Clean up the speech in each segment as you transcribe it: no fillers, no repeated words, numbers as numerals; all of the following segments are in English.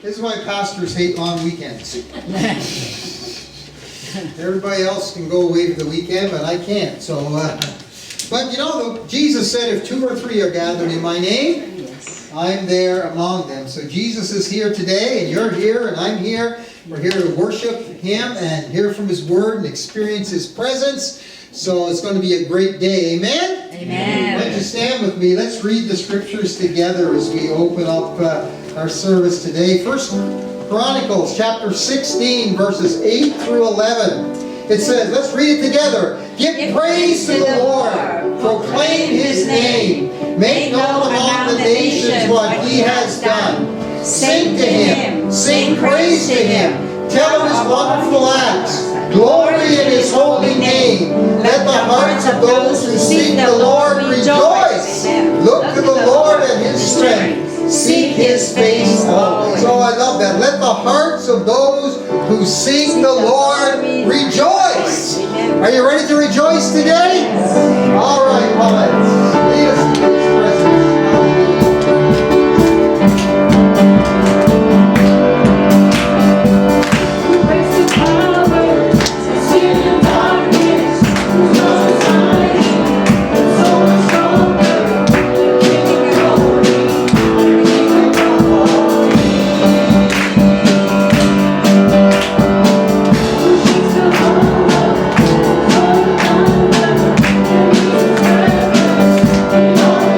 This is why pastors hate long weekends. Everybody else can go away for the weekend, but I can't. So, but you know, Jesus said, if 2 or 3 are gathered in my name, I'm there among them. So Jesus is here today, and you're here, and I'm here. We're here to worship Him and hear from His Word and experience His presence. So it's going to be a great day. Amen? Amen. Why don't you stand with me? Let's read the scriptures together as we open up our service today. First Chronicles chapter 16, verses 8 through 11. It says, let's read it together. Give praise to the Lord. Proclaim His name. Make known among the nations what He has done. Sing to Him. Sing praise to Him. Tell of His wonderful acts. Glory in His holy name. Let the hearts of those who seek the Lord rejoice. Look to the Lord and His strength. Seek His face always. Oh, I love that. Let the hearts of those who seek the Lord rejoice. Are you ready to rejoice today? All right, Paul. Lead us into His presence. Thank you.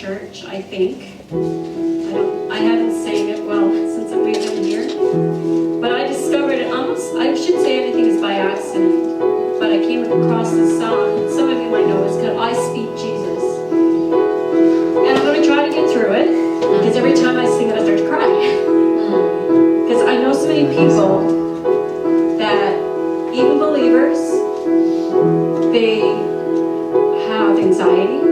church, I think. I haven't sang it well since we've been here. But I discovered it almost, I shouldn't say anything is by accident, but I came across this song. Some of you might know it's called I Speak Jesus. And I'm going to try to get through it, because every time I sing it, I start to cry. Because I know so many people that, even believers, they have anxiety,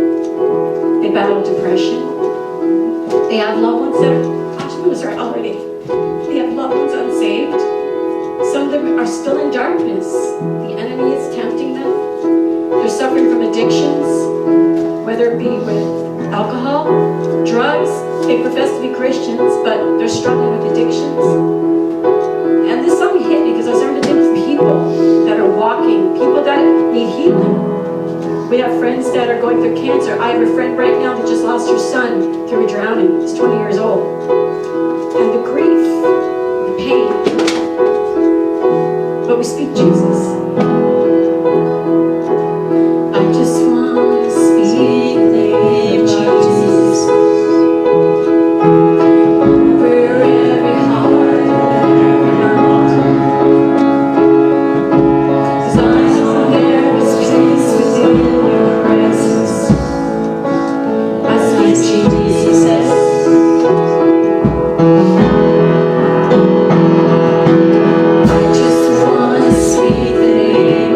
they battle depression, they have loved ones that are already, they have loved ones unsaved. Some of them are still in darkness. The enemy is tempting them. They're suffering from addictions, whether it be with alcohol, drugs. They profess to be Christians, but they're struggling with addictions. And this song hit me because I started to think of people that are walking, people that need healing. We have friends that are going through cancer. I have a friend right now that just lost her son through a drowning. He's 20 years old. And the grief, the pain. But we speak Jesus. I just want to speak the name of Jesus over every heart and every mouth. 'Cause I know there is peace within your presence. I speak Jesus. I just want to speak the name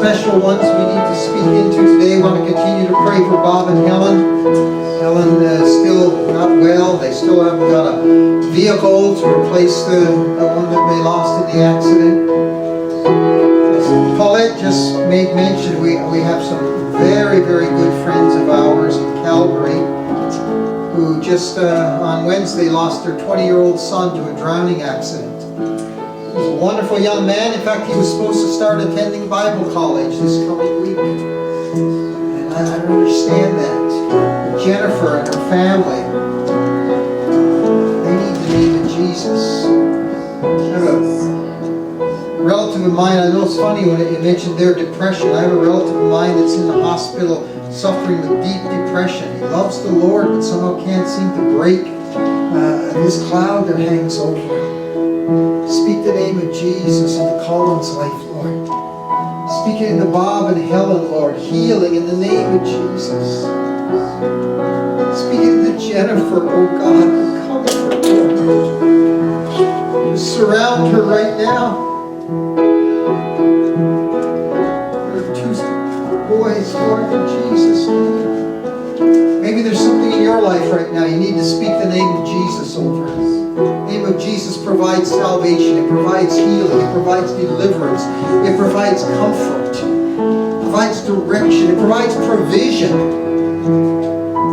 special ones we need to speak into today. I want to continue to pray for Bob and Helen. Helen is still not well. They still haven't got a vehicle to replace the one that they lost in the accident. As Paulette just made mention, we have some very, very good friends of ours in Calgary who just on Wednesday lost their 20-year-old son to a drowning accident. He was a wonderful young man. In fact, he was supposed to start attending Bible college this coming week. And I don't understand that. But Jennifer and her family, they need the name of Jesus. I have a relative of mine, I know it's funny when it mentioned their depression. I have a relative of mine that's in the hospital suffering with deep depression. He loves the Lord, but somehow can't seem to break this cloud that hangs over him. Speak the name of Jesus into Colin's life, Lord. Speak it into Bob and Helen, Lord. Healing in the name of Jesus. Speak it into Jennifer, oh God. Comfort her. Surround her right now. Her two boys, Lord, in Jesus' name. Maybe there's something in your life right now. You need to speak the name of Jesus over it. The name of Jesus provides salvation. It provides healing. It provides deliverance. It provides comfort. It provides direction. It provides provision.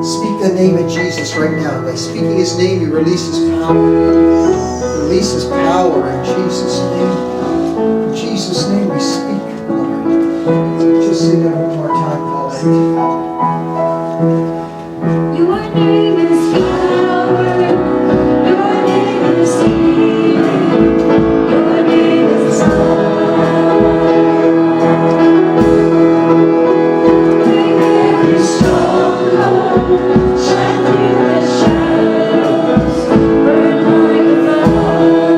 Speak the name of Jesus right now. By speaking His name, He releases power. He releases power in Jesus' name. In Jesus' name we speak, Lord. Just say that one more time, Paulette. Your name is power. Your name is healing. Your name is love. Break every stronghold. Shine through the shadows. Burn like fire.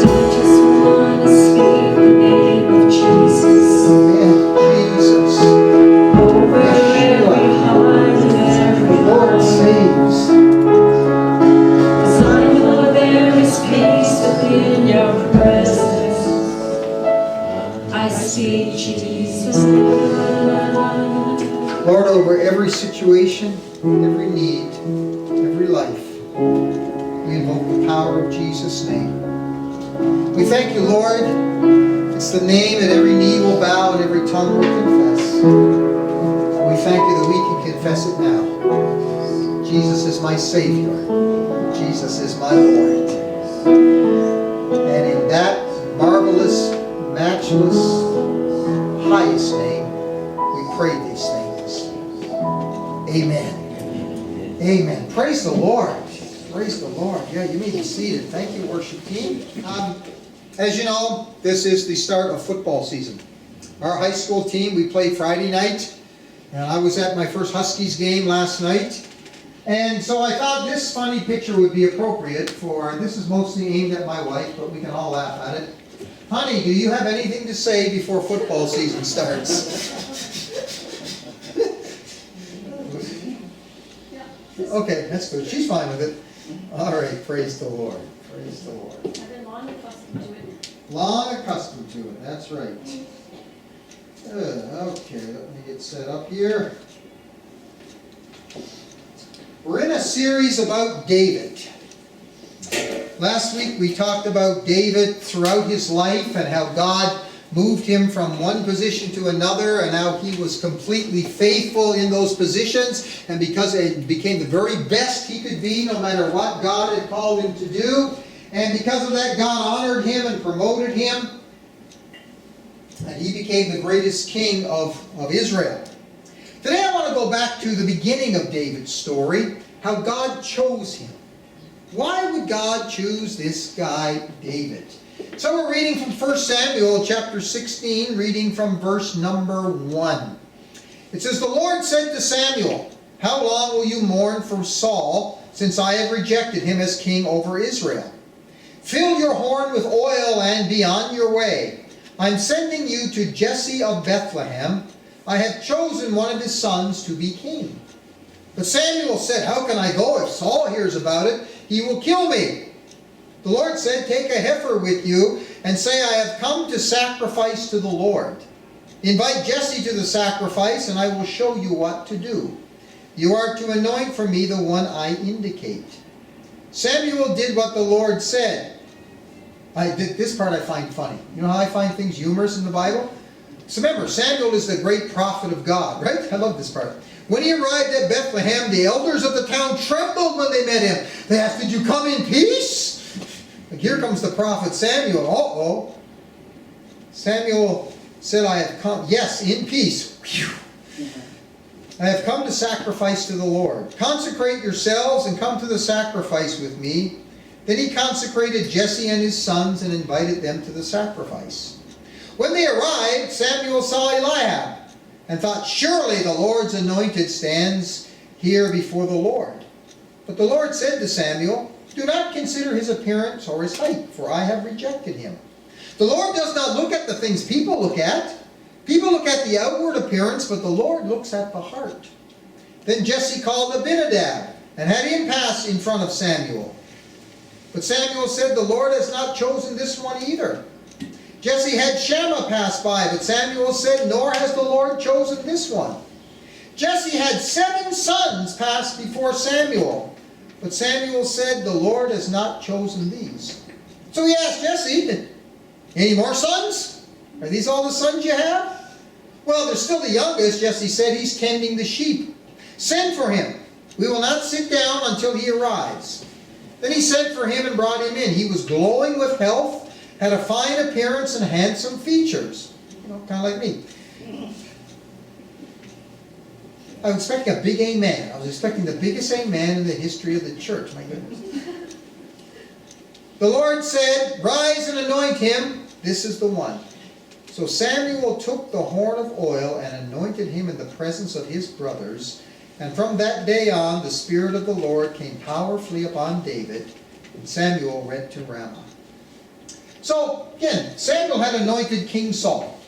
I just want to speak the name of Jesus Amen. Jesus. over every heart and every Lord saves. 'Cause I know there is peace within your presence. I speak Jesus. Lord, over every situation, every need, every life, we invoke the power of Jesus' name. We thank you, Lord. It's the name that every knee will bow and every tongue will confess. We thank you that we can confess it now. Jesus is my Savior. Jesus is my Lord. And in that marvelous, matchless, highest name, we pray these things. Amen. Amen. Praise the Lord. Praise the Lord. Yeah, you may be seated. Thank you, worship team. As you know, this is the start of football season. Our high school team, we played Friday night. And I was at my first Huskies game last night. And so I thought this funny picture would be appropriate for, this is mostly aimed at my wife, but we can all laugh at it. Honey, do you have anything to say before football season starts? Okay, that's good. She's fine with it. All right, praise the Lord. Praise the Lord. I've been long accustomed to it. Long accustomed to it, that's right. Okay, let me get set up here. We're in a series about David. Last week we talked about David throughout his life and how God moved him from one position to another and how he was completely faithful in those positions, and because it became the very best he could be no matter what God had called him to do, and because of that God honored him and promoted him, and he became the greatest king of Israel. Today I want to go back to the beginning of David's story, how God chose him. Why would God choose this guy, David? So we're reading from 1 Samuel chapter 16, reading from verse number 1. It says, "The Lord said to Samuel, 'How long will you mourn for Saul, since I have rejected him as king over Israel? Fill your horn with oil and be on your way. I'm sending you to Jesse of Bethlehem. I have chosen one of his sons to be king.' But Samuel said, 'How can I go? If Saul hears about it, he will kill me.' The Lord said, take a heifer with you and say, I have come to sacrifice to the Lord. Invite Jesse to the sacrifice, and I will show you what to do. You are to anoint for me the one I indicate. Samuel did what the Lord said. This part I find funny. You know how I find things humorous in the Bible? So remember, Samuel is the great prophet of God, right? I love this part. When he arrived at Bethlehem, the elders of the town trembled when they met him. They asked, did you come in peace? Like, here comes the prophet Samuel. Uh-oh. Samuel said, I have come, yes, in peace. Whew. I have come to sacrifice to the Lord. Consecrate yourselves and come to the sacrifice with me. Then he consecrated Jesse and his sons and invited them to the sacrifice. When they arrived, Samuel saw Eliab and thought, surely the Lord's anointed stands here before the Lord. But the Lord said to Samuel, do not consider his appearance or his height, for I have rejected him. The Lord does not look at the things people look at. People look at the outward appearance, but the Lord looks at the heart. Then Jesse called Abinadab and had him pass in front of Samuel. But Samuel said, the Lord has not chosen this one either. Jesse had Shammah pass by, but Samuel said, nor has the Lord chosen this one. Jesse had 7 sons pass before Samuel, but Samuel said, the Lord has not chosen these. So he asked Jesse, any more sons? Are these all the sons you have? Well, they're still the youngest. Jesse said, he's tending the sheep. Send for him. We will not sit down until he arrives. Then he sent for him and brought him in. He was glowing with health, had a fine appearance and handsome features. You know, kind of like me. I was expecting a big amen. I was expecting the biggest amen in the history of the church. My goodness. The Lord said, rise and anoint him. This is the one. So Samuel took the horn of oil and anointed him in the presence of his brothers. And from that day on, the Spirit of the Lord came powerfully upon David. And Samuel went to Ramah. So, again, Samuel had anointed King Saul.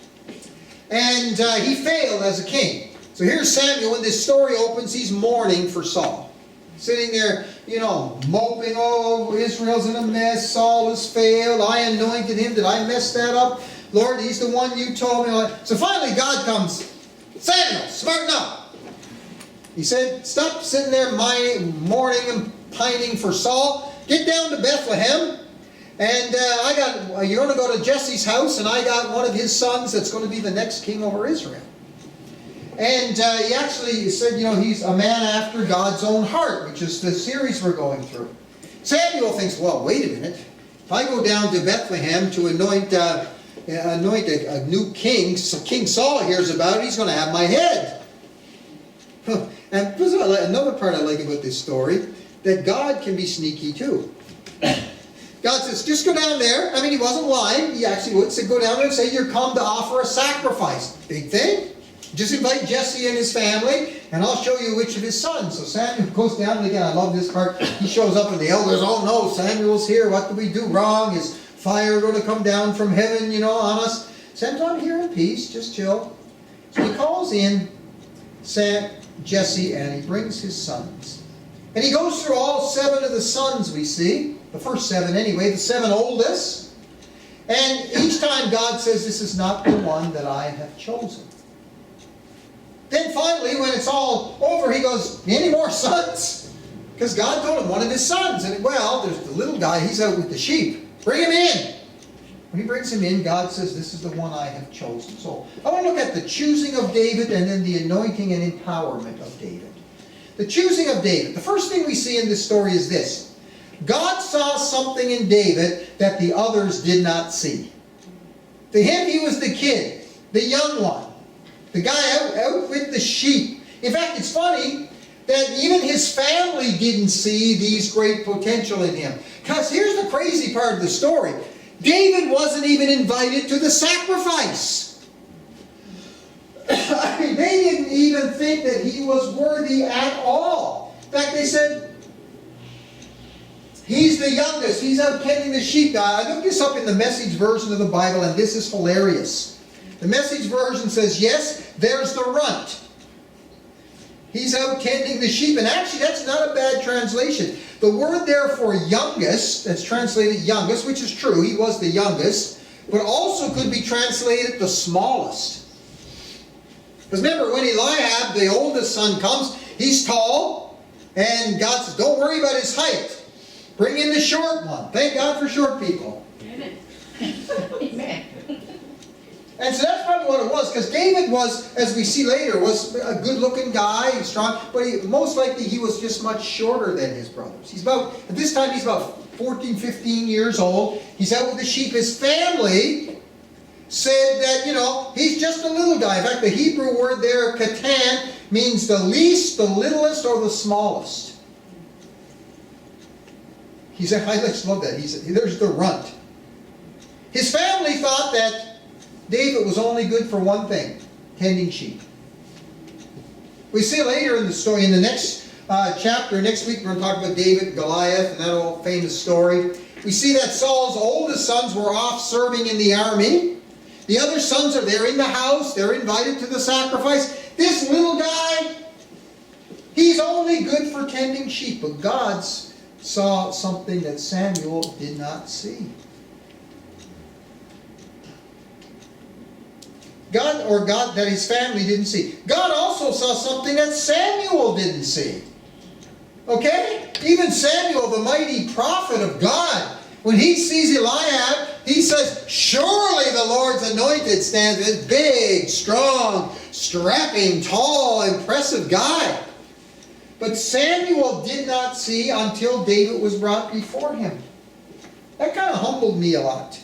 And he failed as a king. So here's Samuel. When this story opens, he's mourning for Saul. Sitting there, you know, moping, oh, Israel's in a mess. Saul has failed. I anointed him. Did I mess that up? Lord, he's the one you told me. So finally God comes. Samuel, smarten up. He said, stop sitting there mourning and pining for Saul. Get down to Bethlehem. And you're going to go to Jesse's house, and I got one of his sons that's going to be the next king over Israel. And he actually said, you know, he's a man after God's own heart, which is the series we're going through. Samuel thinks, well, wait a minute. If I go down to Bethlehem to anoint a new king, so King Saul hears about it, he's going to have my head. And another part I like about this story, that God can be sneaky too. God says, just go down there. I mean, he wasn't lying. He actually would say, go down there and say, you're come to offer a sacrifice. Big thing. Just invite Jesse and his family, and I'll show you which of his sons. So Samuel goes down, and again, I love this part. He shows up, and the elders, oh no, Samuel's here. What did we do wrong? Is fire going to come down from heaven, you know, on us? Samuel's on here in peace. Just chill. So he calls in Jesse, and he brings his sons. And he goes through all 7 of the sons we see. The first 7 anyway, the 7 oldest. And each time God says, this is not the one that I have chosen. Then finally, when it's all over, he goes, any more sons? Because God told him one of his sons. And well, there's the little guy, he's out with the sheep. Bring him in. When he brings him in, God says, this is the one I have chosen. So I want to look at the choosing of David and then the anointing and empowerment of David. The choosing of David. The first thing we see in this story is this. God saw something in David that the others did not see. To him, he was the kid, the young one, the guy out with the sheep. In fact, it's funny that even his family didn't see these great potential in him. Because here's the crazy part of the story. David wasn't even invited to the sacrifice. I mean, they didn't even think that he was worthy at all. In fact, they said, he's the youngest. He's out tending the sheep. I looked this up in the Message version of the Bible, and this is hilarious. The Message version says, yes, there's the runt. He's out tending the sheep. And actually, that's not a bad translation. The word there for youngest, that's translated youngest, which is true, he was the youngest, but also could be translated the smallest. Because remember, when Eliab, the oldest son, comes, he's tall, and God says, don't worry about his height. Bring in the short one. Thank God for short people. Amen. Amen. And so that's probably what it was, because David was, as we see later, was a good-looking guy, strong, but most likely he was just much shorter than his brothers. At this time he's about 14, 15 years old. He's out with the sheep. His family said that, he's just a little guy. In fact, the Hebrew word there, katan, means the least, the littlest, or the smallest. He said, I just love that. He said, there's the runt. His family thought that David was only good for one thing, tending sheep. We see later in the story, in the next chapter, next week, we're going to talk about David and Goliath and that old famous story. We see that Saul's oldest sons were off serving in the army. The other sons are there in the house. They're invited to the sacrifice. This little guy, he's only good for tending sheep. But God saw something that Samuel did not see. God, that his family didn't see. God also saw something that Samuel didn't see. Okay? Even Samuel, the mighty prophet of God, when he sees Eliab, he says, surely the Lord's anointed stands as big, strong, strapping, tall, impressive guy. But Samuel did not see until David was brought before him. That kind of humbled me a lot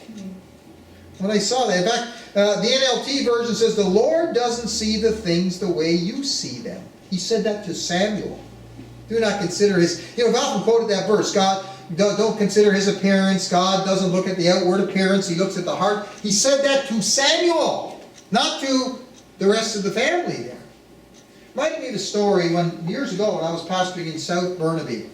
when I saw that. In fact, the NLT version says, the Lord doesn't see the things the way you see them. He said that to Samuel. Do not consider his... I've often quoted that verse. God, don't consider his appearance. God doesn't look at the outward appearance. He looks at the heart. He said that to Samuel, not to the rest of the family there. Reminded me of a story years ago when I was pastoring in South Burnaby.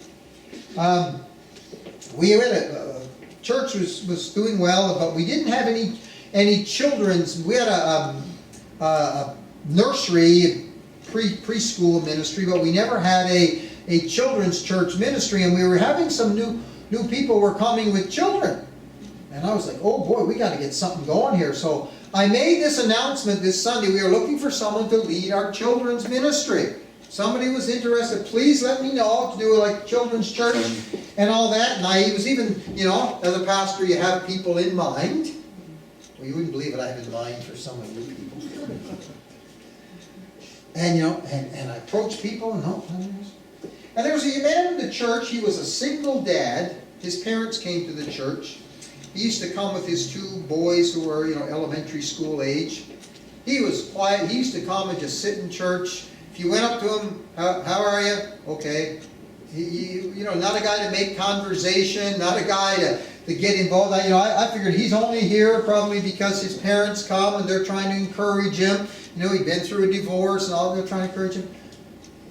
We were at a church was doing well, but we didn't have any children's. We had a nursery, preschool ministry, but we never had a children's church ministry, and we were having some new people were coming with children. And I was like, oh boy, we got to get something going here. So I made this announcement this Sunday. We are looking for someone to lead our children's ministry. Somebody was interested, please let me know, to do like children's church and all that. And I was even, as a pastor, you have people in mind. Well, you wouldn't believe what I have in mind for some of you people. And, and I approached people, and there was a man in the church. He was a single dad. His parents came to the church. He used to come with his two boys who were, elementary school age. He was quiet. He used to come and just sit in church. If you went up to him, how are you? Okay. Not a guy to make conversation, not a guy to get involved. I figured he's only here probably because his parents come and they're trying to encourage him. He'd been through a divorce and all, they're trying to encourage him.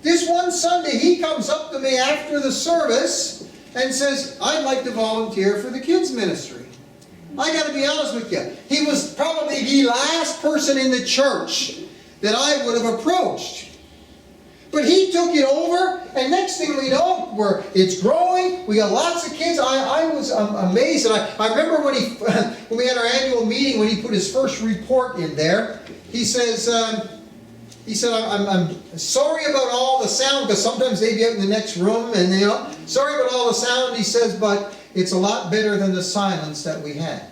This one Sunday, he comes up to me after the service and says, I'd like to volunteer for the kids' ministry. I got to be honest with you. He was probably the last person in the church that I would have approached. But he took it over, and next thing we know, it's growing. We got lots of kids. I was amazed. And I remember when we had our annual meeting, when he put his first report in there, he says, I'm sorry about all the sound, because sometimes they'd be out in the next room, and sorry about all the sound, he says, but it's a lot better than the silence that we had.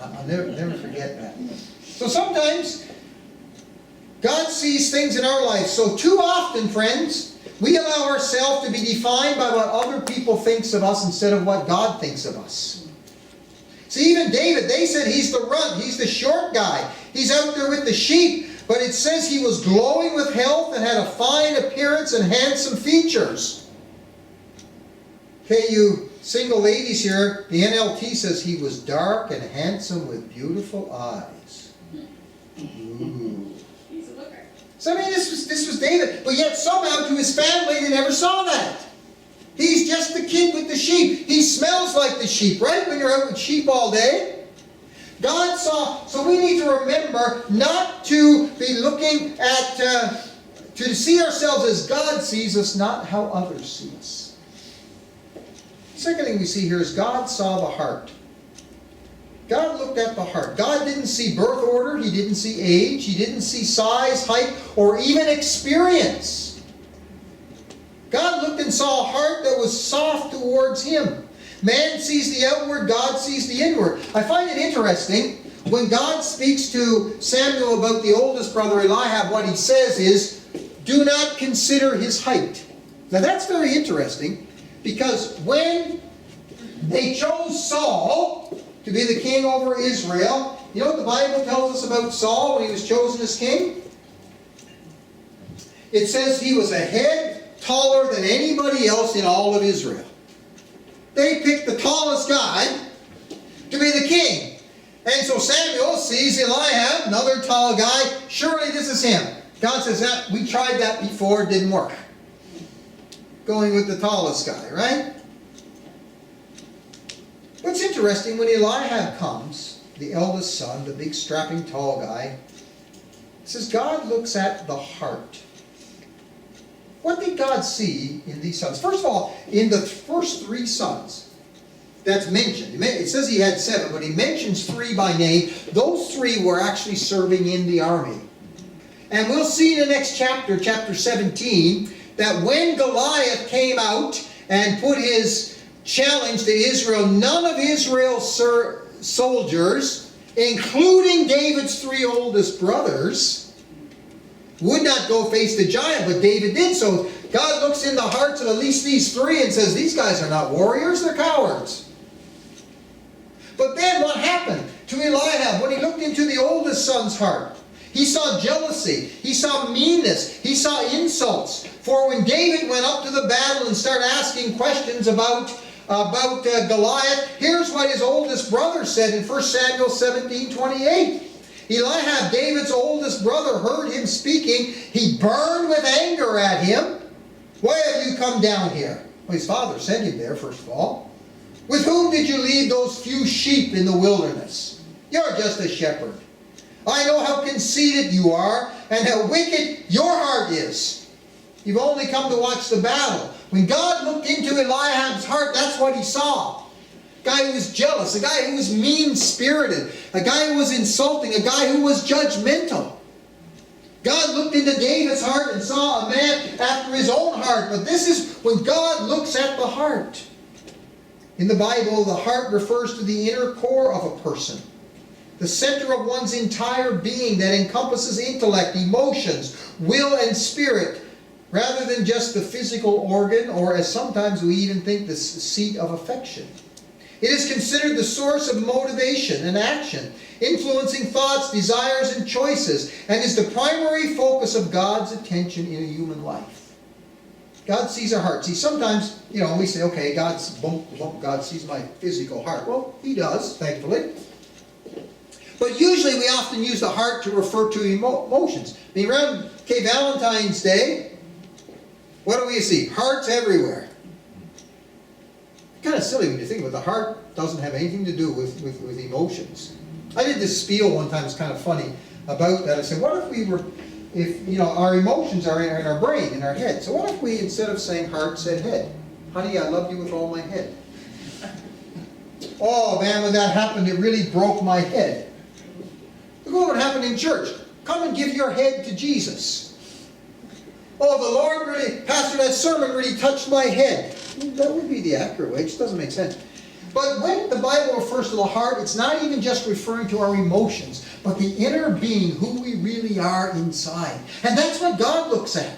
I'll never forget that. So sometimes God sees things in our life. So too often, friends, we allow ourselves to be defined by what other people thinks of us instead of what God thinks of us. See, even David, they said he's the runt, he's the short guy. He's out there with the sheep. But it says he was glowing with health and had a fine appearance and handsome features. Okay, you single ladies here, the NLT says he was dark and handsome with beautiful eyes. Ooh. He's a looker. So this was David, but yet somehow to his family they never saw that. He's just the kid with the sheep. He smells like the sheep, right? When you're out with sheep all day. God saw, so we need to remember not to be looking at, to see ourselves as God sees us, not how others see us. Second thing we see here is God saw the heart. God looked at the heart. God didn't see birth order. He didn't see age. He didn't see size, height, or even experience. God looked and saw a heart that was soft towards Him. Man sees the outward, God sees the inward. I find it interesting, when God speaks to Samuel about the oldest brother Eliab, what He says is, do not consider his height. Now that's very interesting, because when they chose Saul to be the king over Israel, you know what the Bible tells us about Saul when he was chosen as king? It says he was a head taller than anybody else in all of Israel. They picked the tallest guy to be the king. And so Samuel sees Eliab, another tall guy. Surely this is him. God says, we tried that before, it didn't work. Going with the tallest guy, right? What's interesting, when Eliab comes, the eldest son, the big strapping tall guy, it says God looks at the heart. What did God see in these sons? First of all, in the first three sons that's mentioned, it says he had 7, but he mentions 3 by name. Those 3 were actually serving in the army. And we'll see in the next chapter, chapter 17, that when Goliath came out and put his challenge to Israel, none of Israel's soldiers, including David's 3 oldest brothers, would not go face the giant, but David did. So God looks in the hearts of at least these 3 and says, these guys are not warriors, they're cowards. But then what happened to Eliab when he looked into the oldest son's heart? He saw jealousy, he saw meanness, he saw insults. For when David went up to the battle and started asking questions about Goliath, here's what his oldest brother said in 1 Samuel 17:28. Eliab, David's oldest brother, heard him speaking. He burned with anger at him. Why have you come down here? Well, his father sent him there, first of all. With whom did you leave those few sheep in the wilderness? You're just a shepherd. I know how conceited you are and how wicked your heart is. You've only come to watch the battle. When God looked into Eliab's heart, that's what He saw. A guy who was jealous, a guy who was mean-spirited, a guy who was insulting, a guy who was judgmental. God looked into David's heart and saw a man after his own heart. But this is when God looks at the heart. In the Bible, the heart refers to the inner core of a person, the center of one's entire being that encompasses intellect, emotions, will, and spirit, rather than just the physical organ, or as sometimes we even think, the seat of affection. It is considered the source of motivation and action, influencing thoughts, desires, and choices, and is the primary focus of God's attention in a human life. God sees our heart. See, sometimes, we say, okay, God sees my physical heart. Well, He does, thankfully. But usually we often use the heart to refer to emotions. I mean, around Valentine's Day, what do we see? Hearts everywhere. Kind of silly when you think about it. The heart doesn't have anything to do with emotions. I did this spiel one time, it's kind of funny, about that. I said, what if our emotions are in our brain, in our head. So what if we, instead of saying heart, said head? Honey, I love you with all my head. Oh man, when that happened, it really broke my head. Look at what happened in church. Come and give your head to Jesus. Oh, the Lord really, Pastor, that sermon really touched my head. That would be the accurate way. It just doesn't make sense. But when the Bible refers to the heart, it's not even just referring to our emotions, but the inner being, who we really are inside. And that's what God looks at.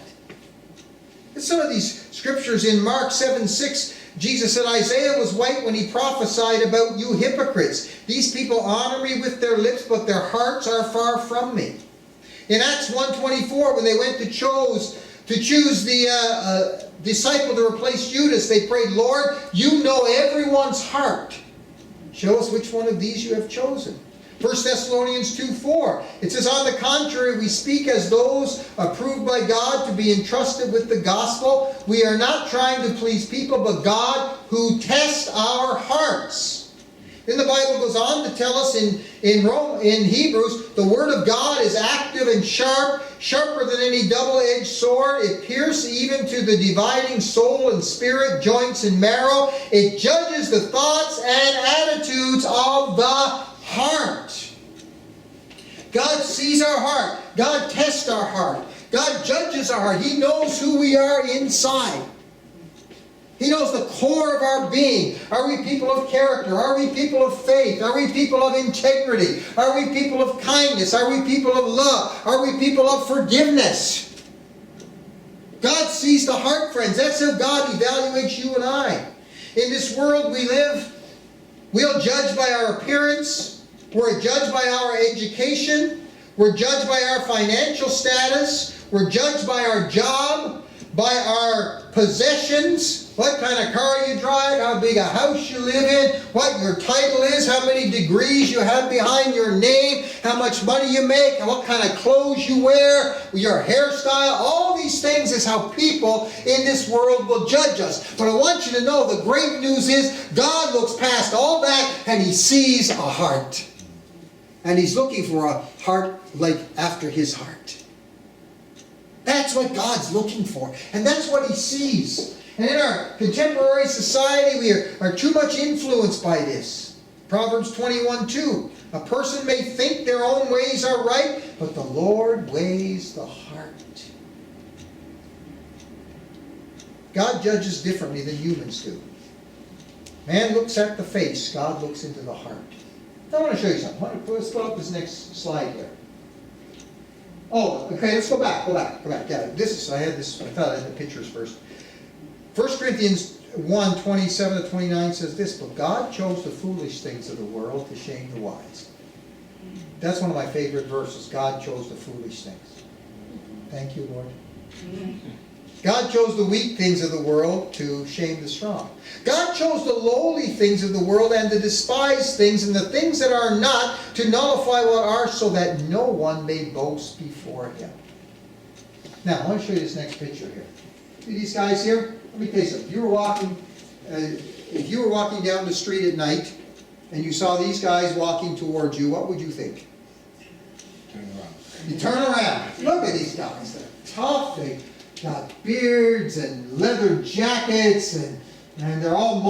In some of these scriptures in Mark 7:6, Jesus said, Isaiah was right when he prophesied about you hypocrites. These people honor me with their lips, but their hearts are far from me. In Acts 1:24, when they went to choose the disciple to replace Judas, they prayed, Lord, you know everyone's heart. Show us which one of these you have chosen. 1 Thessalonians 2:4, it says, on the contrary, we speak as those approved by God to be entrusted with the gospel. We are not trying to please people, but God who tests our hearts. Then the Bible goes on to tell us in Hebrews, the Word of God is active and sharp, sharper than any double-edged sword. It pierces even to the dividing soul and spirit, joints and marrow. It judges the thoughts and attitudes of the heart. God sees our heart. God tests our heart. God judges our heart. He knows who we are inside. He knows the core of our being. Are we people of character? Are we people of faith? Are we people of integrity? Are we people of kindness? Are we people of love? Are we people of forgiveness? God sees the heart, friends. That's how God evaluates you and I. In this world we live, we'll judge by our appearance. We're judged by our education. We're judged by our financial status. We're judged by our job, by our possessions. What kind of car you drive, how big a house you live in, what your title is, how many degrees you have behind your name, how much money you make, what kind of clothes you wear, your hairstyle. All these things is how people in this world will judge us. But I want you to know the great news is God looks past all that and He sees a heart. And He's looking for a heart like after His heart. That's what God's looking for. And that's what He sees. And in our contemporary society, we are too much influenced by this. Proverbs 21:2. A person may think their own ways are right, but the Lord weighs the heart. God judges differently than humans do. Man looks at the face, God looks into the heart. I want to show you something. Let's put up this next slide here. Oh, okay, let's go back. Yeah, I thought I had the pictures first. 1 Corinthians 1:27-29 says this, but God chose the foolish things of the world to shame the wise. That's one of my favorite verses. God chose the foolish things. Thank you, Lord. God chose the weak things of the world to shame the strong. God chose the lowly things of the world and the despised things and the things that are not to nullify what are, so that no one may boast before Him. Now, I want to show you this next picture here. See these guys here? Let me tell you something. If you were walking down the street at night and you saw these guys walking towards you, what would you think? Turn around. You turn around. Look at these guys. They're tough. They got beards and leather jackets, and they're all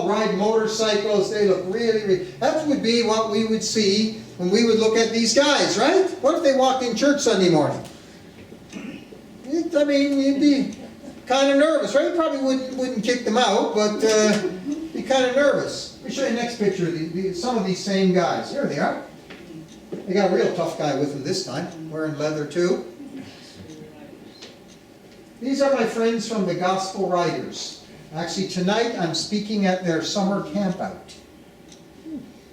ride motorcycles. They look really. That would be what we would see when we would look at these guys, right? What if they walked in church Sunday morning? You'd be kind of nervous, right? You probably wouldn't kick them out, but be kind of nervous. Let me show you the next picture of some of these same guys. Here they are. They got a real tough guy with them this time, wearing leather too. These are my friends from the Gospel Writers. Actually, tonight I'm speaking at their summer camp out.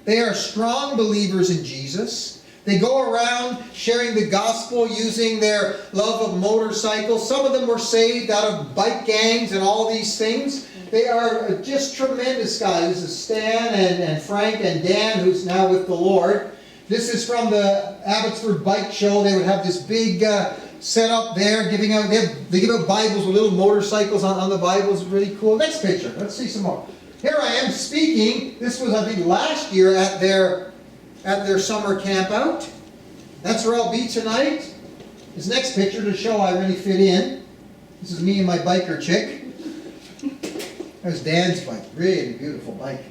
They are strong believers in Jesus. They go around sharing the gospel using their love of motorcycles. Some of them were saved out of bike gangs and all these things. They are just tremendous guys. This is Stan and Frank and Dan, who's now with the Lord. This is from the Abbotsford Bike Show. They would have this big set up there, giving out. They give out Bibles with little motorcycles on the Bibles. Really cool. Next picture. Let's see some more. Here I am speaking. This was, I think, last year at their summer camp out. That's where I'll be tonight. This next picture to show I really fit in. This is me and my biker chick. There's Dan's bike. Really beautiful bike.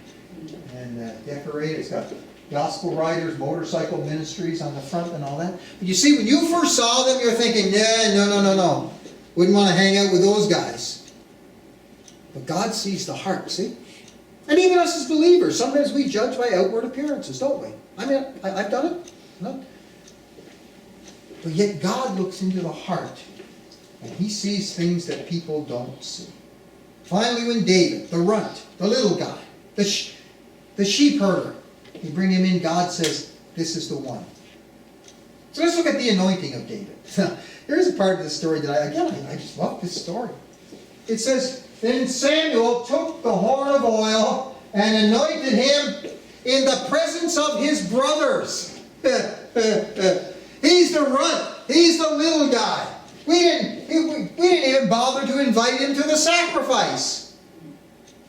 And decorated. It's got Gospel Writers, Motorcycle Ministries on the front and all that. But you see, when you first saw them, you're thinking, no. Wouldn't want to hang out with those guys. But God sees the heart, see? And even us as believers, sometimes we judge by outward appearances, don't we? I mean, I've done it. No. But yet God looks into the heart, and He sees things that people don't see. Finally, when David, the runt, the little guy, the sheep herder, you bring him in, God says, this is the one. So let's look at the anointing of David. Here's a part of the story that I just love this story. It says, then Samuel took the horn of oil and anointed him in the presence of his brothers. He's the runt. He's the little guy. We didn't even bother to invite him to the sacrifice.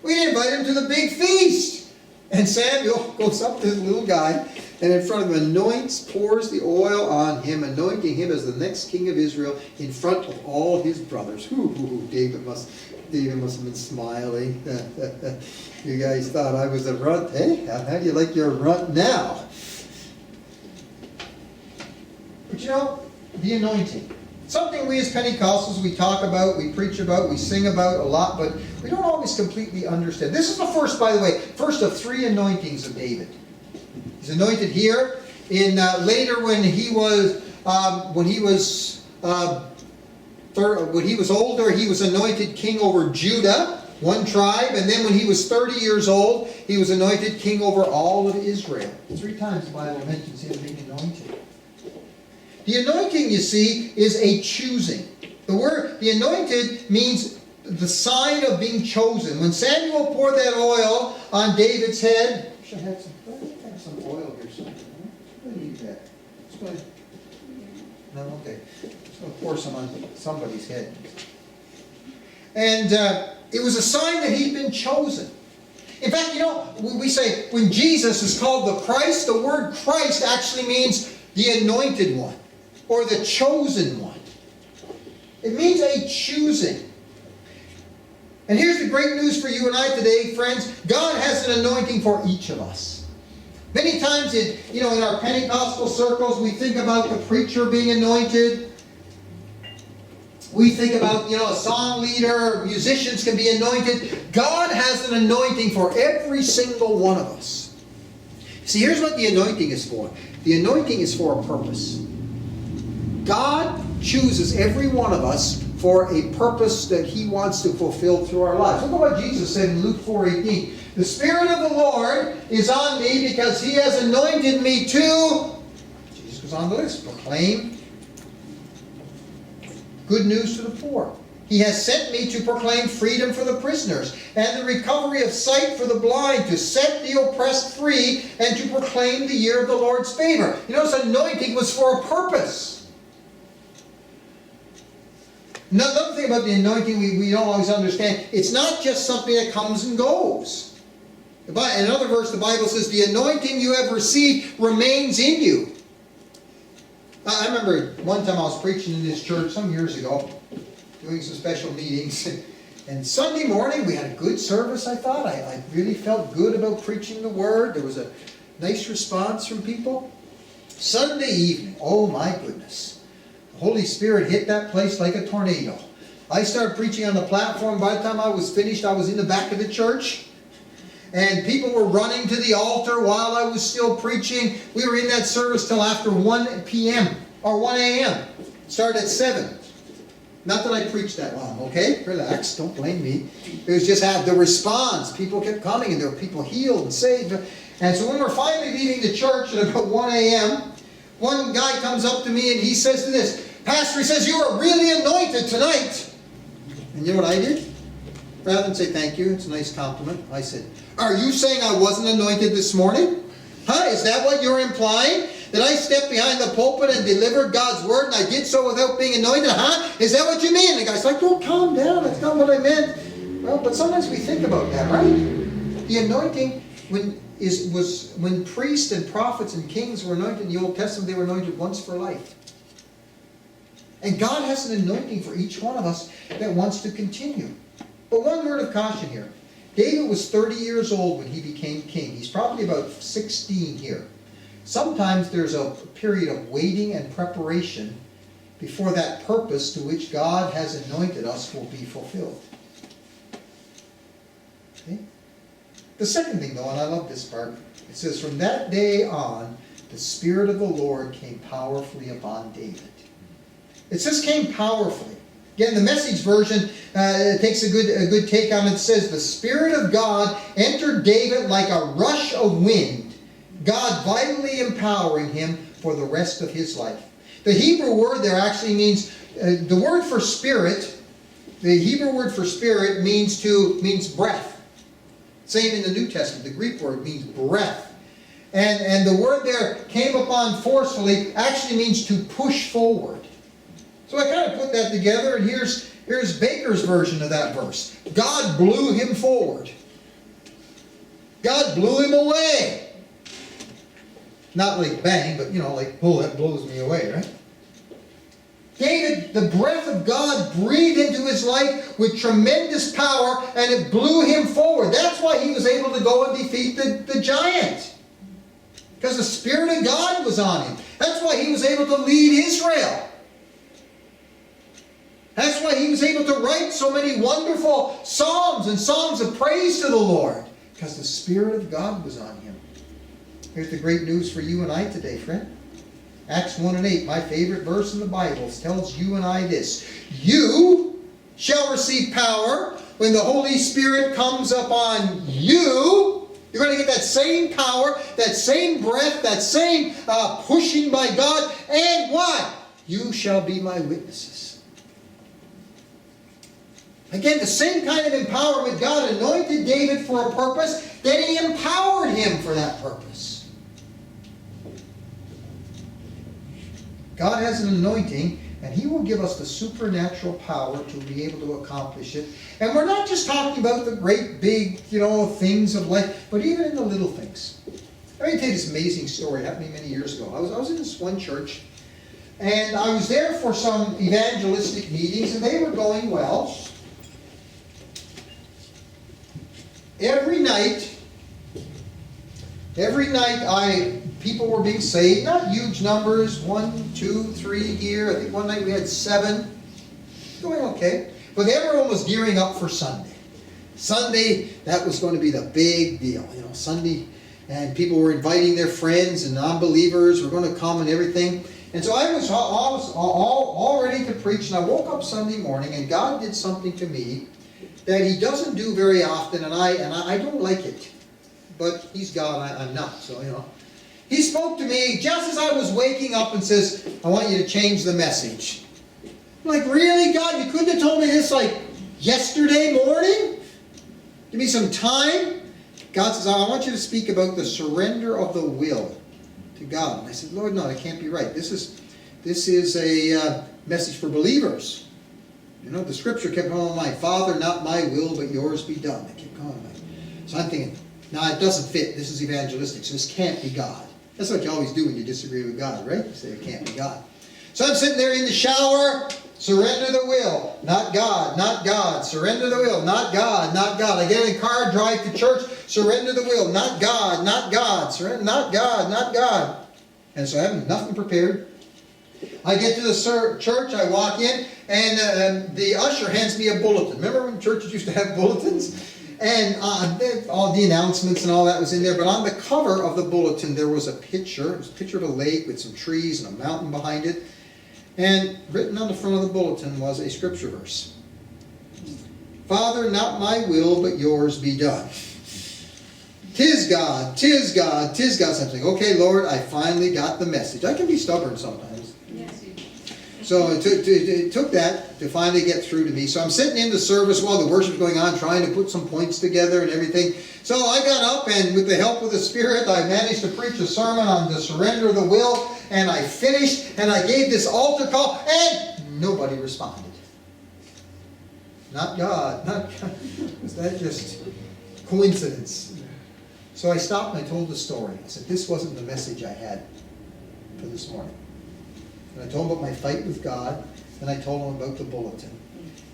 We didn't invite him to the big feast. And Samuel goes up to this little guy, and in front of him pours the oil on him, anointing him as the next king of Israel in front of all his brothers. David must have been smiling. You guys thought I was a runt, hey? How do you like your runt now? But you know, the anointing. Something we as Pentecostals, we talk about, we preach about, we sing about a lot, but we don't always completely understand. This is the first, by the way, first of 3 anointings of David. He's anointed here. In later, when he was older, he was anointed king over Judah, one tribe, and then when he was 30 years old, he was anointed king over all of Israel. 3 times the Bible mentions him being anointed. The anointing, you see, is a choosing. The anointed means the sign of being chosen. When Samuel poured that oil on David's head, I should have some oil here somewhere. I need that. No, okay. Just going to pour some on somebody's head. And it was a sign that he'd been chosen. In fact, you know, we say when Jesus is called the Christ, the word Christ actually means the anointed one, or the chosen one. It means a choosing. And here's the great news for you and I today, friends. God has an anointing for each of us. Many times in our Pentecostal circles, we think about the preacher being anointed. We think about, a song leader, musicians can be anointed. God has an anointing for every single one of us. See, here's what the anointing is for. The anointing is for a purpose. God chooses every one of us for a purpose that He wants to fulfill through our lives. Look at what Jesus said in Luke 4:18. The Spirit of the Lord is on me because He has anointed me to, Jesus goes on the list, proclaim good news to the poor. He has sent me to proclaim freedom for the prisoners and the recovery of sight for the blind, to set the oppressed free, and to proclaim the year of the Lord's favor. You know, this anointing was for a purpose. Another thing about the anointing we don't always understand, it's not just something that comes and goes. In another verse, the Bible says, the anointing you have received remains in you. I remember one time I was preaching in this church some years ago, doing some special meetings. And Sunday morning, we had a good service, I thought. I really felt good about preaching the Word. There was a nice response from people. Sunday evening, oh my goodness. The Holy Spirit hit that place like a tornado. I started preaching on the platform. By the time I was finished, I was in the back of the church. And people were running to the altar while I was still preaching. We were in that service till after 1 p.m. or 1 a.m. Started at 7. Not that I preached that long, okay? Relax, don't blame me. It was just the response. People kept coming, and there were people healed and saved. And so when we're finally leaving the church at about 1 a.m., one guy comes up to me and he says to this, Pastor, he says, you are really anointed tonight. And you know what I did? Rather than say thank you, it's a nice compliment, I said, are you saying I wasn't anointed this morning? Huh? Is that what you're implying? That I stepped behind the pulpit and delivered God's word and I did so without being anointed? Huh? Is that what you mean? And the guy's like, oh, calm down. That's not what I meant. Well, but sometimes we think about that, right? The anointing, when priests and prophets and kings were anointed in the Old Testament, they were anointed once for life. And God has an anointing for each one of us that wants to continue. But one word of caution here. David was 30 years old when he became king. He's probably about 16 here. Sometimes there's a period of waiting and preparation before that purpose to which God has anointed us will be fulfilled. Okay? The second thing, though, and I love this part, it says, from that day on, the Spirit of the Lord came powerfully upon David. It says came powerfully. Again, the Message version takes a good take on it. It says, the Spirit of God entered David like a rush of wind, God vitally empowering him for the rest of his life. The Hebrew word there actually means, the word for spirit, the Hebrew word for spirit means breath. Same in the New Testament. The Greek word means breath. And the word there, came upon forcefully, actually means to push forward. So I kind of put that together, and here's Baker's version of that verse. God blew him forward. God blew him away. Not like bang, but like, oh, that blows me away, right? David, the breath of God breathed into his life with tremendous power, and it blew him forward. That's why he was able to go and defeat the giant. Because the Spirit of God was on him. That's why he was able to lead Israel. That's why he was able to write so many wonderful psalms and songs of praise to the Lord. Because the Spirit of God was on him. Here's the great news for you and I today, friend. Acts 1 and 8, my favorite verse in the Bible, tells you and I this. You shall receive power when the Holy Spirit comes upon you. You're going to get that same power, that same breath, that same pushing by God. And what? You shall be my witnesses. Again, the same kind of empowerment. God anointed David for a purpose, then he empowered him for that purpose. God has an anointing, and he will give us the supernatural power to be able to accomplish it. And we're not just talking about the great big, things of life, but even in the little things. Let me tell you this amazing story. It happened many years ago. I was in this one church, and I was there for some evangelistic meetings, and they were going well. Every night, people were being saved. Not huge numbers, 1, 2, 3 here. I think one night we had 7. Going okay. But everyone was gearing up for Sunday. Sunday, that was going to be the big deal. Sunday, and people were inviting their friends and non-believers were going to come and everything. And so I was all ready to preach, and I woke up Sunday morning, and God did something to me that he doesn't do very often, and I don't like it. But he's God, I'm not, so He spoke to me just as I was waking up and says, I want you to change the message. I'm like, really, God? You couldn't have told me this like yesterday morning? Give me some time? God says, I want you to speak about the surrender of the will to God. And I said, Lord, no, that can't be right. This is a message for believers. The scripture kept on my mind, Father, not my will, but yours be done. I kept going. So I'm thinking, no, it doesn't fit. This is evangelistic, so this can't be God. That's what you always do when you disagree with God, right? You say it can't be God. So I'm sitting there in the shower, surrender the will, not God, not God. Surrender the will, not God, not God. I get in the car, drive to church, surrender the will, not God, not God. Surrender, not God, not God. And so I have nothing prepared. I get to the church, I walk in, and the usher hands me a bulletin. Remember when churches used to have bulletins? And all the announcements and all that was in there. But on the cover of the bulletin, there was a picture. It was a picture of a lake with some trees and a mountain behind it. And written on the front of the bulletin was a scripture verse. Father, not my will, but yours be done. Tis God, tis God, tis God. So I'm saying, okay, Lord, I finally got the message. I can be stubborn sometimes. Yes, you do. So it took that to finally get through to me. So I'm sitting in the service while the worship's going on, trying to put some points together and everything. So I got up, and with the help of the Spirit, I managed to preach a sermon on the surrender of the will. And I finished, and I gave this altar call, and nobody responded. Not God. Not God. Was that just coincidence? So I stopped and I told the story. I said, this wasn't the message I had for this morning. And I told him about my fight with God. Then I told him about the bulletin.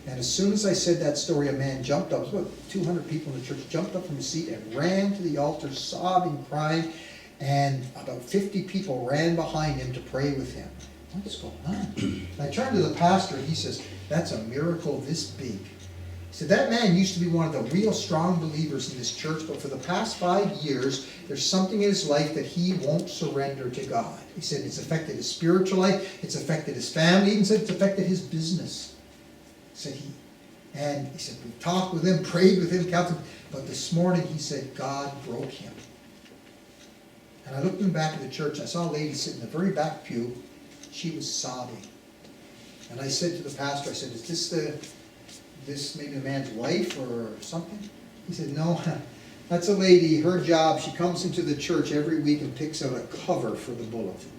And as soon as I said that story, a man jumped up. There was about 200 people in the church, jumped up from his seat and ran to the altar, sobbing, crying. And about 50 people ran behind him to pray with him. What's going on? And I turned to the pastor, and he says, that's a miracle this big. He said, that man used to be one of the real strong believers in this church, but for the past 5 years, there's something in his life that he won't surrender to God. He said it's affected his spiritual life, it's affected his family, he even said it's affected his business. And he said, we talked with him, prayed with him, counseled him, but this morning he said, God broke him. And I looked in the back of the church, I saw a lady sitting in the very back pew. She was sobbing. And I said to the pastor, I said, is this maybe the man's wife or something? He said, no, that's a lady, her job, she comes into the church every week and picks out a cover for the bulletin.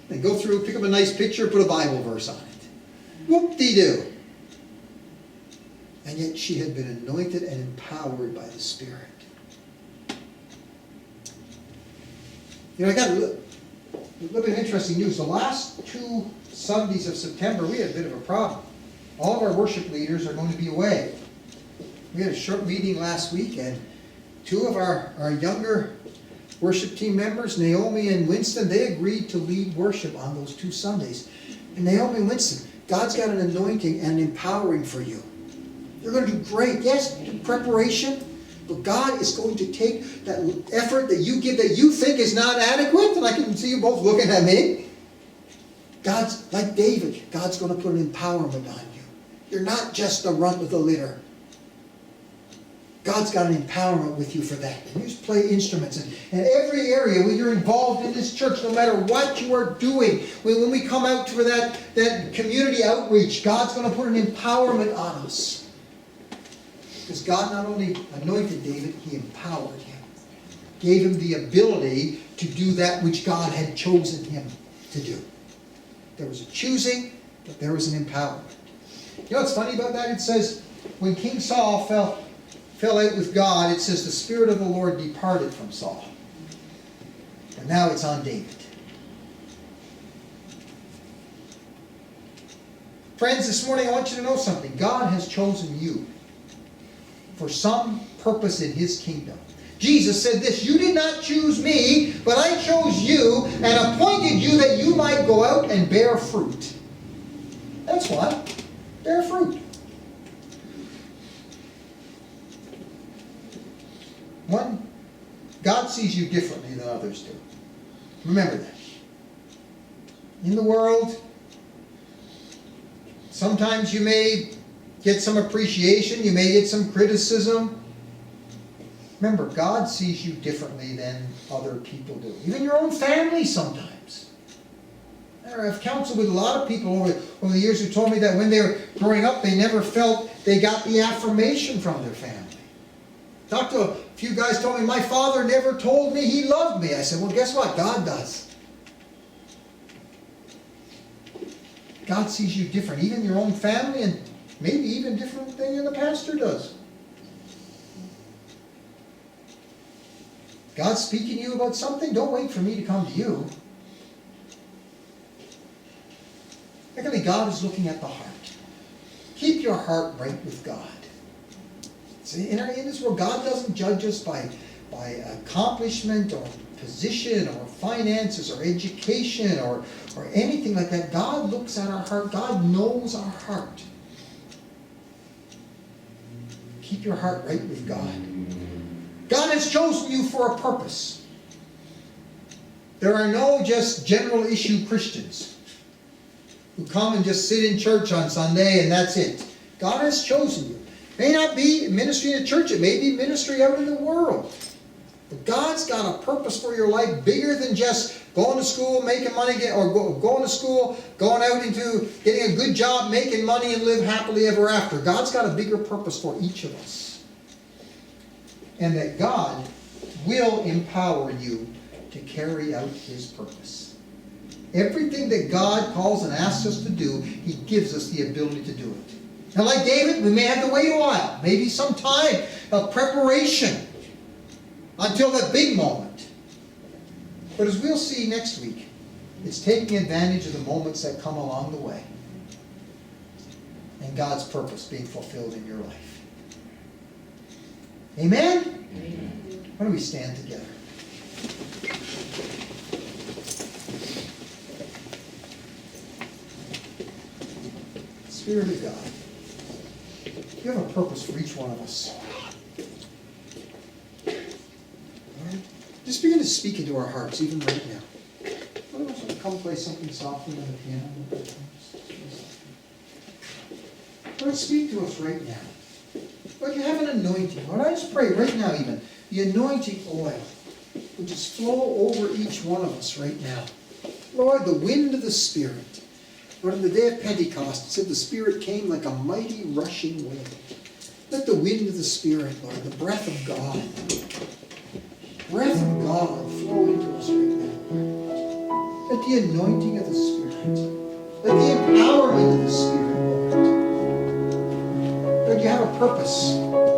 And go through, pick up a nice picture, put a Bible verse on it. Whoop-de-doo. And yet she had been anointed and empowered by the Spirit. You know, I got a little bit of interesting news. The last 2 Sundays of September, we had a bit of a problem. All of our worship leaders are going to be away. We had a short meeting last week, and 2 of our younger worship team members, Naomi and Winston, they agreed to lead worship on those 2 Sundays. And Naomi and Winston, God's got an anointing and empowering for you. You're going to do great. Yes, preparation, but God is going to take that effort that you give that you think is not adequate, and I can see you both looking at me. God's, like David, God's going to put an empowerment on you. You're not just the runt of the litter. God's got an empowerment with you for that. And you just play instruments. And every area where you're involved in this church, no matter what you are doing, when we come out for that community outreach, God's going to put an empowerment on us. Because God not only anointed David, He empowered him. Gave him the ability to do that which God had chosen him to do. There was a choosing, but there was an empowerment. You know what's funny about that? It says, when King Saul fell out with God, it says the Spirit of the Lord departed from Saul. And now it's on David. Friends, this morning I want you to know something. God has chosen you for some purpose in His kingdom. Jesus said this, you did not choose me, but I chose you and appointed you that you might go out and bear fruit. That's what. Bear fruit. One, God sees you differently than others do. Remember that. In the world, sometimes you may get some appreciation, you may get some criticism. Remember, God sees you differently than other people do. Even your own family sometimes. I've counseled with a lot of people over the years who told me that when they were growing up, they never felt they got the affirmation from their family. Talked to a few guys told me, my father never told me he loved me. I said, well, guess what? God does. God sees you different, even your own family, and maybe even different than the pastor does. God's speaking to you about something, don't wait for me to come to you. Secondly, God is looking at the heart. Keep your heart right with God. See, in this world, God doesn't judge us by accomplishment or position or finances or education or anything like that. God looks at our heart. God knows our heart. Keep your heart right with God. God has chosen you for a purpose. There are no just general issue Christians who come and just sit in church on Sunday and that's it. God has chosen you. It may not be ministry in a church, it may be ministry out in the world. But God's got a purpose for your life bigger than just going to school, making money, or going to school, going out into getting a good job, making money, and live happily ever after. God's got a bigger purpose for each of us. And that God will empower you to carry out His purpose. Everything that God calls and asks us to do, He gives us the ability to do it. Now, like David, we may have to wait a while, maybe some time of preparation until that big moment. But as we'll see next week, it's taking advantage of the moments that come along the way and God's purpose being fulfilled in your life. Amen? Amen. Why don't we stand together? Spirit of God, you have a purpose for each one of us. Lord, just begin to speak into our hearts, even right now. Lord, I want you to come play something softly on the piano. Lord, speak to us right now. Lord, you have an anointing. Lord, I just pray right now even, the anointing oil would just flow over each one of us right now. Lord, the wind of the Spirit. Lord, on the day of Pentecost, it said the Spirit came like a mighty rushing wind. Let the wind of the Spirit, Lord, the breath of God, flow into us right now. Let the anointing of the Spirit, let the empowerment of the Spirit, Lord. Lord, you have a purpose.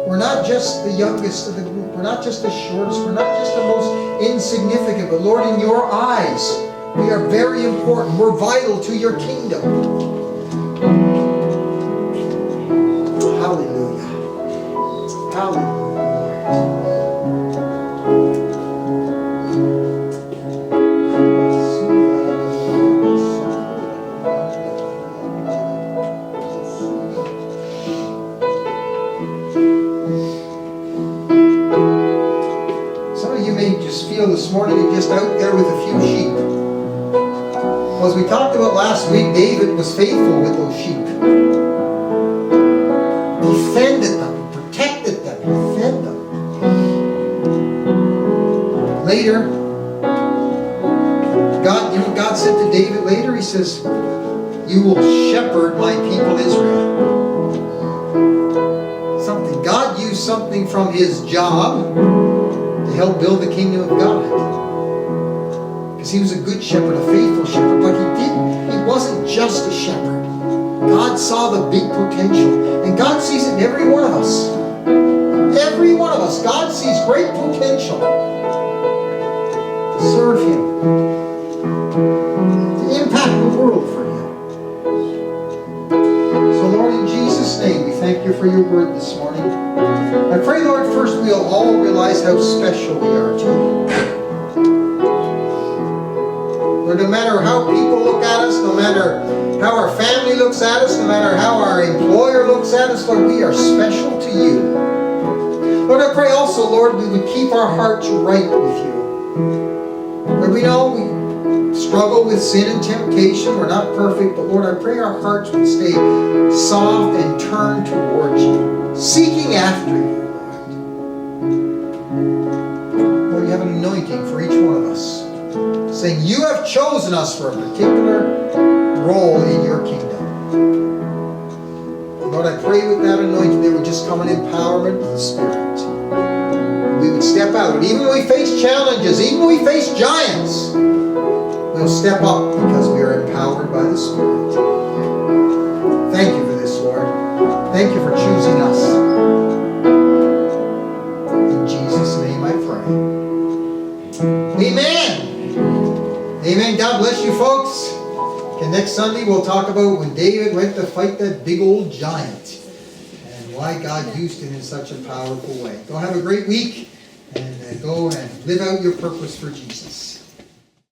We're not just the youngest of the group. We're not just the shortest. We're not just the most insignificant. But Lord, in your eyes, we are very important. We're vital to your kingdom. Hallelujah. Hallelujah. This morning and just out there with a few sheep. Well, as we talked about last week, David was faithful with those sheep. He defended them, he protected them, he fed them. Later, God said to David later, he says, you will shepherd my people Israel. God used something from his job to help build the kingdom of God. Because he was a good shepherd, a faithful shepherd, but he wasn't just a shepherd. God saw the big potential. And God sees it in every one of us. Every one of us. God sees great potential to serve him, to impact the world for him. So Lord, in Jesus' name, we thank you for your word this morning. I pray, Lord, first we'll all realize how special we are to you. Lord, no matter how people look at us, no matter how our family looks at us, no matter how our employer looks at us, Lord, we are special to you. Lord, I pray also, Lord, we would keep our hearts right with you. Lord, we know we struggle with sin and temptation. We're not perfect, but Lord, I pray our hearts would stay soft and turn towards you, seeking after you, Lord. Lord, you have an anointing for each one of us, saying you have chosen us for a particular role in your kingdom. Lord, I pray with that anointing there would just come an empowerment of the Spirit. We would step out, and even when we face challenges, even when we face giants, we'll step up because we are empowered by the Spirit. Thank you for this, Lord. Thank you for choosing us. In Jesus' name I pray. Amen. Amen. God bless you, folks. Okay, next Sunday we'll talk about when David went to fight that big old giant and why God used him in such a powerful way. Go have a great week and go and live out your purpose for Jesus.